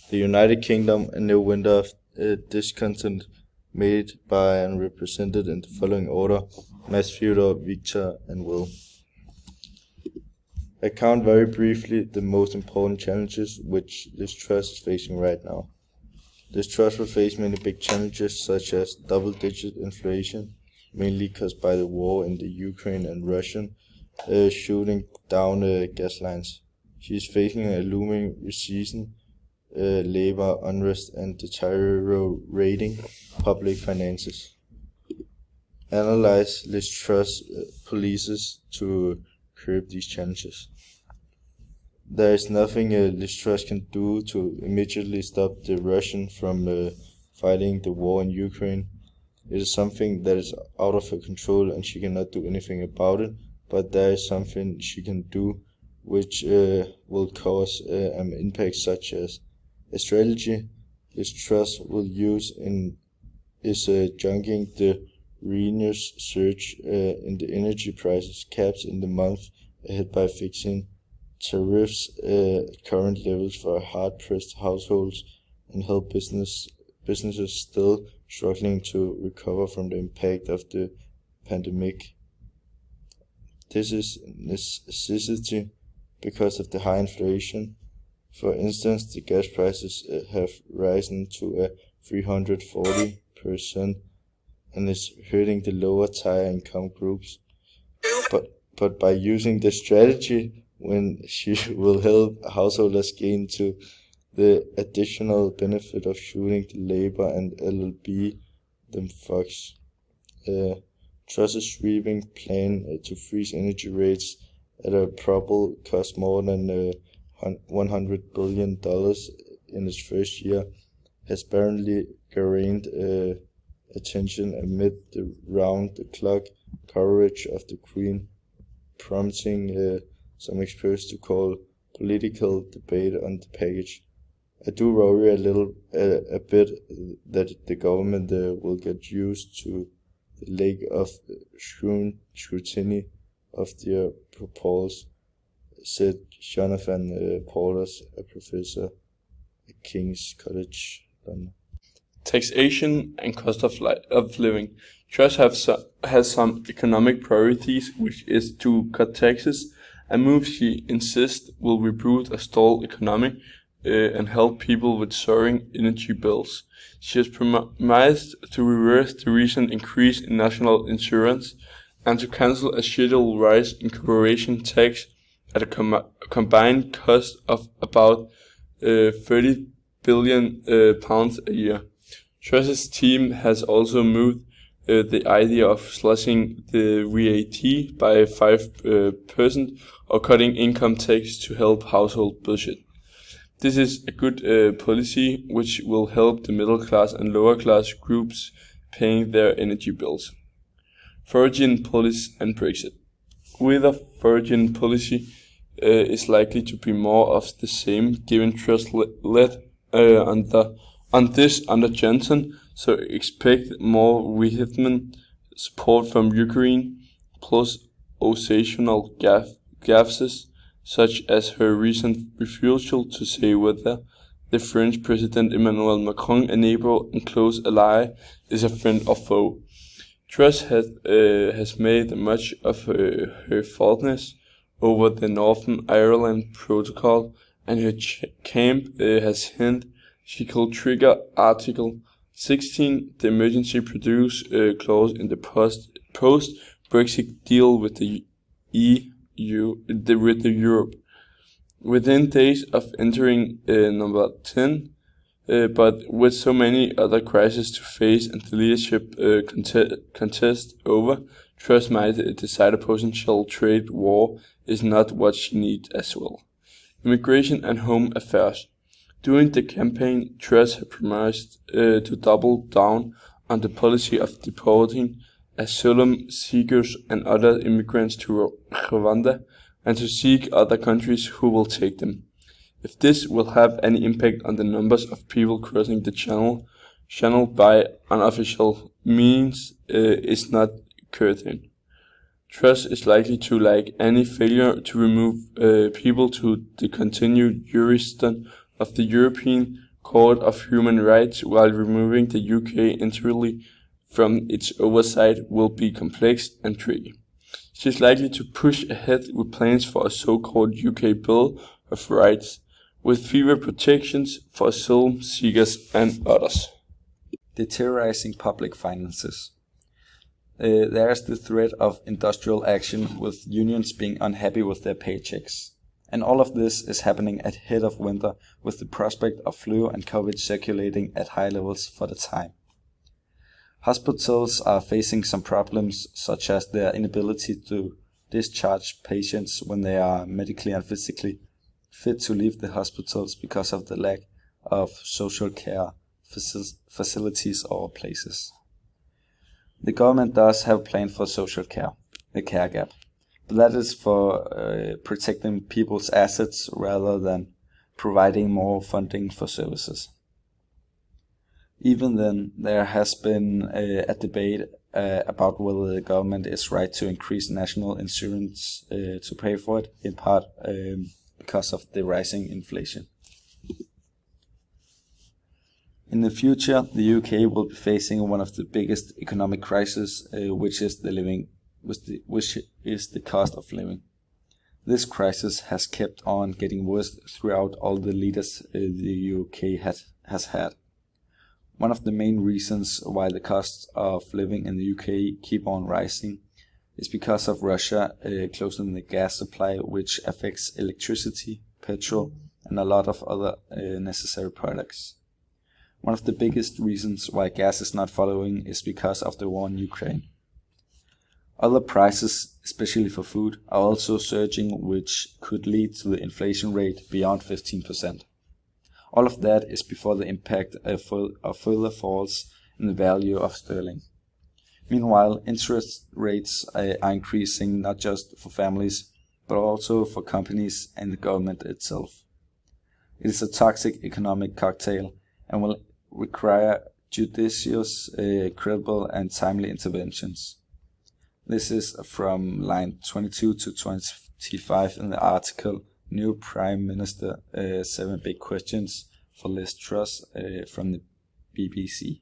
The United Kingdom, a new window of discontent made by and represented in the following order: Mads, Theodore, Victor, and Will. I count very briefly the most important challenges which this trust is facing right now. This trust will face many big challenges such as double-digit inflation, mainly caused by the war in the Ukraine and Russian shooting down gas lines. She is facing a looming recession, labor unrest, and deteriorating public finances. Analyze Liz Truss policies to curb these challenges. There is nothing Liz Truss can do to immediately stop the Russians from fighting the war in Ukraine. It is something that is out of her control and she cannot do anything about it, but there is something she can do which will cause an impact, such as a strategy Liz Truss will use is junking the ruinous surge in the energy prices caps in the month ahead by fixing tariffs current levels for hard-pressed households and help businesses still struggling to recover from the impact of the pandemic. This is necessity because of the high inflation. For instance, the gas prices have risen to 340% and is hurting the lower tier income groups. But by using this strategy, when she will help householders gain to the additional benefit of shooting the Labour and LLB them fucks. Truss's sweeping plan to freeze energy rates at a probable cost more than $100 billion in its first year has apparently gained attention amid the round-the-clock coverage of the Queen, prompting some experts to call political debate on the package. I do worry a bit that the government will get used to the lack of scrutiny of their proposals, said Jonathan Porters, a professor at King's College London. Taxation and cost of living. Truss has some economic priorities, which is to cut taxes, a move she insists will reboot a stalled economy and help people with soaring energy bills. She has promised to reverse the recent increase in national insurance and to cancel a scheduled rise in corporation tax at a combined cost of about £30 billion a year. Truss's team has also moved the idea of slashing the VAT by 5% or cutting income tax to help household budget. This is a good policy which will help the middle class and lower class groups paying their energy bills. Foreign policy and Brexit. With a foreign policy is likely to be more of the same, given Truss led under Johnson, so expect more vehement support from Ukraine, plus occasional gaffes, such as her recent refusal to say whether the French President Emmanuel Macron, a neighbor and close ally, is a friend or foe. Truss has made much of her faultness over the Northern Ireland Protocol, and her camp has hinted she could trigger Article 16, the emergency produce clause in the post-Brexit deal with the EU, with Europe, within days of entering number 10. But with so many other crises to face and the leadership contest over, Truss might decide a potential trade war is not what she needs as well. Immigration and home affairs. During the campaign, Truss had promised to double down on the policy of deporting asylum seekers and other immigrants to Rwanda and to seek other countries who will take them. If this will have any impact on the numbers of people crossing the channel by unofficial means is not certain. Truss is likely to, like any failure to remove people to the continued jurisdiction of the European Court of Human Rights while removing the UK entirely from its oversight will be complex and tricky. She is likely to push ahead with plans for a so-called UK Bill of Rights, with fewer protections for asylum seekers and others. Deteriorating public finances. There is the threat of industrial action, with unions being unhappy with their paychecks. And all of this is happening ahead of winter, with the prospect of flu and COVID circulating at high levels for the time. Hospitals are facing some problems, such as their inability to discharge patients when they are medically and physically fit to leave the hospitals because of the lack of social care facilities or places. The government does have a plan for social care, the care gap, but that is for protecting people's assets rather than providing more funding for services. Even then, there has been a debate about whether the government is right to increase national insurance to pay for it, in part because of the rising inflation. In the future, the UK will be facing one of the biggest economic crises, which is the cost of living. This crisis has kept on getting worse throughout all the leaders the UK has had. One of the main reasons why the costs of living in the UK keep on rising is because of Russia closing the gas supply, which affects electricity, petrol, and a lot of other necessary products. One of the biggest reasons why gas is not following is because of the war in Ukraine. Other prices, especially for food, are also surging, which could lead to the inflation rate beyond 15%. All of that is before the impact of further falls in the value of sterling. Meanwhile, interest rates are increasing not just for families, but also for companies and the government itself. It is a toxic economic cocktail and will require judicious, credible and timely interventions. This is from line 22 to 25 in the article New Prime Minister, 7 Big Questions for Liz Truss from the BBC.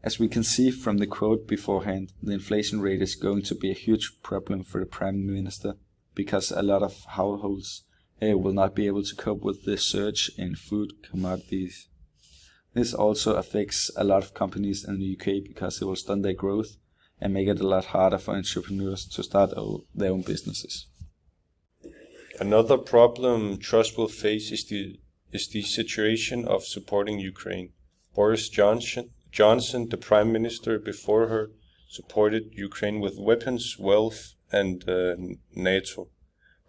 As we can see from the quote beforehand, the inflation rate is going to be a huge problem for the Prime Minister because a lot of households will not be able to cope with this surge in food commodities. This also affects a lot of companies in the UK because it will stunt their growth and make it a lot harder for entrepreneurs to start their own businesses. Another problem Truss will face is the situation of supporting Ukraine. Boris Johnson, the Prime Minister before her, supported Ukraine with weapons, wealth and NATO.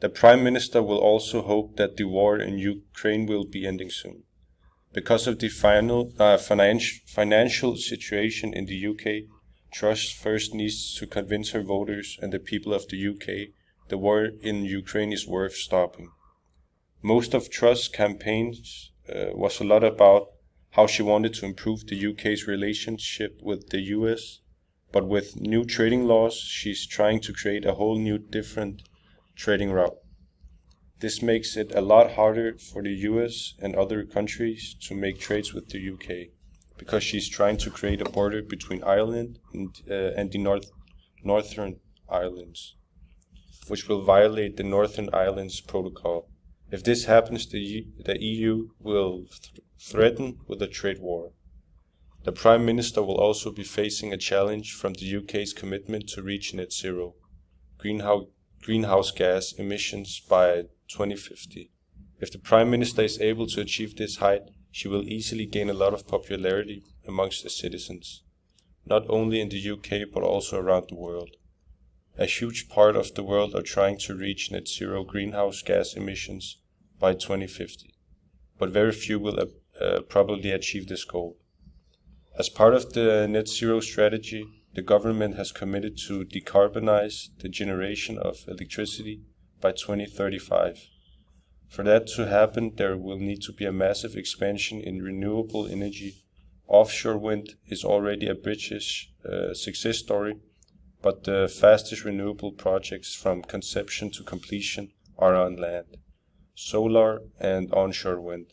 The Prime Minister will also hope that the war in Ukraine will be ending soon. Because of the financial situation in the UK, Truss first needs to convince her voters and the people of the UK the war in Ukraine is worth stopping. Most of Truss' campaigns was a lot about how she wanted to improve the UK's relationship with the US, but with new trading laws, she's trying to create a whole new different trading route. This makes it a lot harder for the US and other countries to make trades with the UK, because she's trying to create a border between Ireland and the Northern Islands, which will violate the Northern Islands Protocol. If this happens, the EU will threaten with a trade war. The Prime Minister will also be facing a challenge from the UK's commitment to reach net zero greenhouse gas emissions by 2050. If the Prime Minister is able to achieve this height, she will easily gain a lot of popularity amongst the citizens, not only in the UK but also around the world. A huge part of the world are trying to reach net zero greenhouse gas emissions by 2050, but very few will probably achieve this goal. As part of the net zero strategy, the government has committed to decarbonize the generation of electricity by 2035. For that to happen, there will need to be a massive expansion in renewable energy. Offshore wind is already a British success story, but the fastest renewable projects from conception to completion are on land, solar and onshore wind.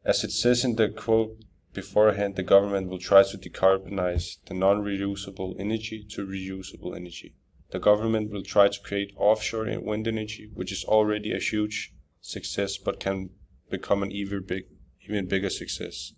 As it says in the quote beforehand, the government will try to decarbonize the non-reusable energy to reusable energy. The government will try to create offshore wind energy, which is already a huge success but can become an even bigger success.